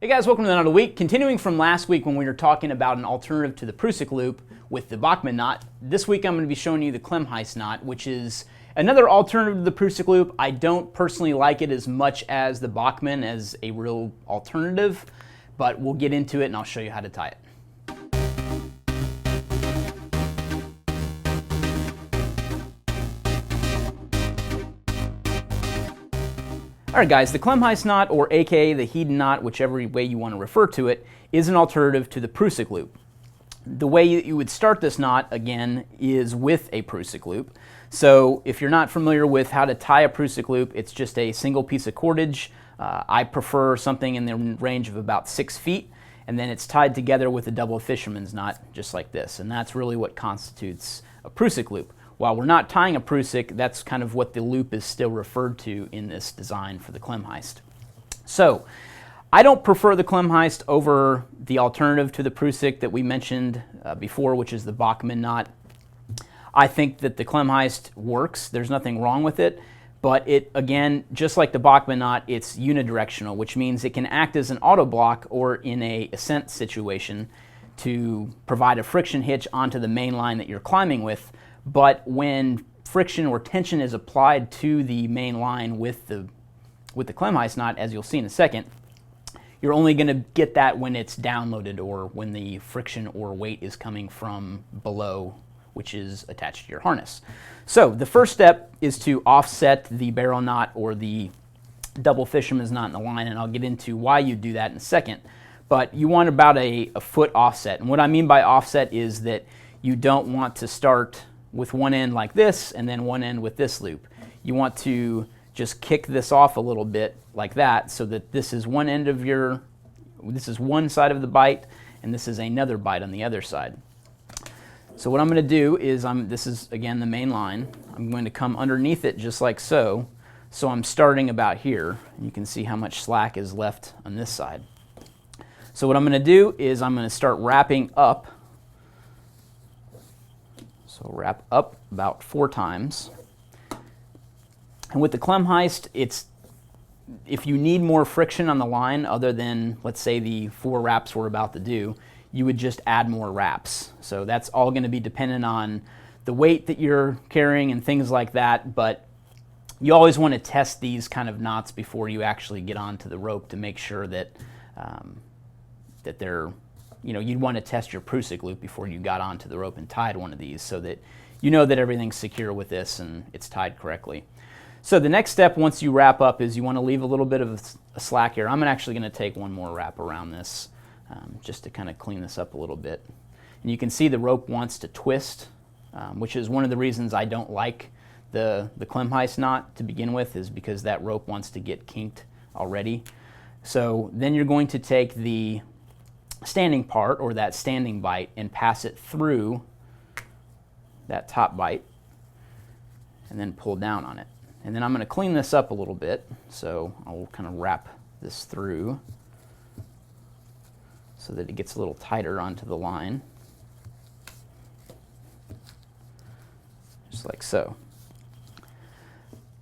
Hey guys, welcome to the Knot of the Week. Continuing from last week when we were talking about an alternative to the Prusik loop with the Bachmann knot, this week I'm going to be showing you the Klemheist knot, which is another alternative to the Prusik loop. I don't personally like it as much as the Bachmann as a real alternative, but we'll get into it and I'll show you how to tie it. Alright guys, the Klemheist knot, or aka the Hedon knot, whichever way you want to refer to it, is an alternative to the Prusik loop. The way you would start this knot, again, is with a Prusik loop. So if you're not familiar with how to tie a Prusik loop, it's just a single piece of cordage. I prefer something in the range of about 6 feet, and then it's tied together with a double fisherman's knot, just like this. And that's really what constitutes a Prusik loop. While we're not tying a Prusik, that's kind of what the loop is still referred to in this design for the Klemheist. So, I don't prefer the Klemheist over the alternative to the Prusik that we mentioned before, which is the Bachmann knot. I think that the Klemheist works. There's nothing wrong with it, but it, again, just like the Bachmann knot, it's unidirectional, which means it can act as an auto block or in a ascent situation to provide a friction hitch onto the main line that you're climbing with. But when friction or tension is applied to the main line with the Klemheist knot, as you'll see in a second, you're only going to get that when it's downloaded or when the friction or weight is coming from below, which is attached to your harness. So the first step is to offset the barrel knot or the double fisherman's knot in the line, and I'll get into why you do that in a second. But you want about a foot offset, and what I mean by offset is that you don't want to start with one end like this and then one end with this loop. You want to just kick this off a little bit like that so that this is one end of this is one side of the bite and this is another bite on the other side. So what I'm going to do is, this is again the main line, I'm going to come underneath it just like so. So I'm starting about here. You can see how much slack is left on this side. So what I'm going to do is I'm going to start wrapping up. So wrap up about 4 times. And with the Klemheist, if you need more friction on the line other than, let's say, the 4 wraps we're about to do, you would just add more wraps. So that's all going to be dependent on the weight that you're carrying and things like that, but you always want to test these kind of knots before you actually get onto the rope to make sure that, that they're, you'd want to test your Prusik loop before you got onto the rope and tied one of these so that you know that everything's secure with this and it's tied correctly. So the next step once you wrap up is you want to leave a little bit of a slack here. I'm actually going to take one more wrap around this just to kind of clean this up a little bit. And you can see the rope wants to twist, which is one of the reasons I don't like the Klemheist knot to begin with, is because that rope wants to get kinked already. So then you're going to take the standing part, or that standing bite, and pass it through that top bite and then pull down on it. And then I'm going to clean this up a little bit, so I'll kind of wrap this through so that it gets a little tighter onto the line, just like so.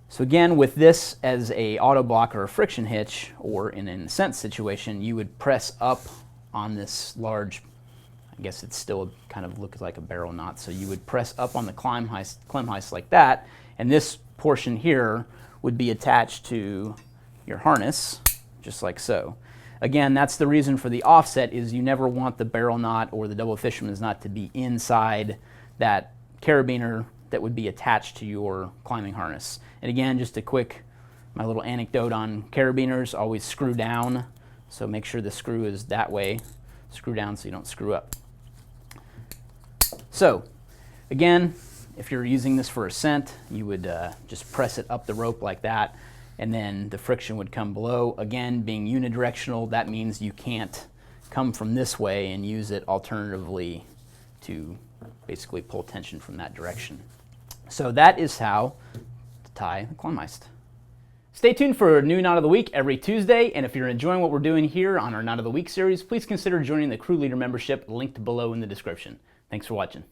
So again, with this as a auto block or a friction hitch, or in an ascent situation, you would press up on this large, I guess it still kind of looks like a barrel knot, so you would press up on the Klemheist like that, and this portion here would be attached to your harness, just like so. Again, that's the reason for the offset, is you never want the barrel knot or the double fisherman's knot to be inside that carabiner that would be attached to your climbing harness. And again, just my little anecdote on carabiners, always screw down. So make sure the screw is that way. Screw down so you don't screw up. So again, if you're using this for ascent, you would just press it up the rope like that, and then the friction would come below. Again, being unidirectional, that means you can't come from this way and use it alternatively to basically pull tension from that direction. So that is how to tie the Klemheist. Stay tuned for a new Knot of the Week every Tuesday, and if you're enjoying what we're doing here on our Knot of the Week series, please consider joining the Crew Leader membership linked below in the description. Thanks for watching.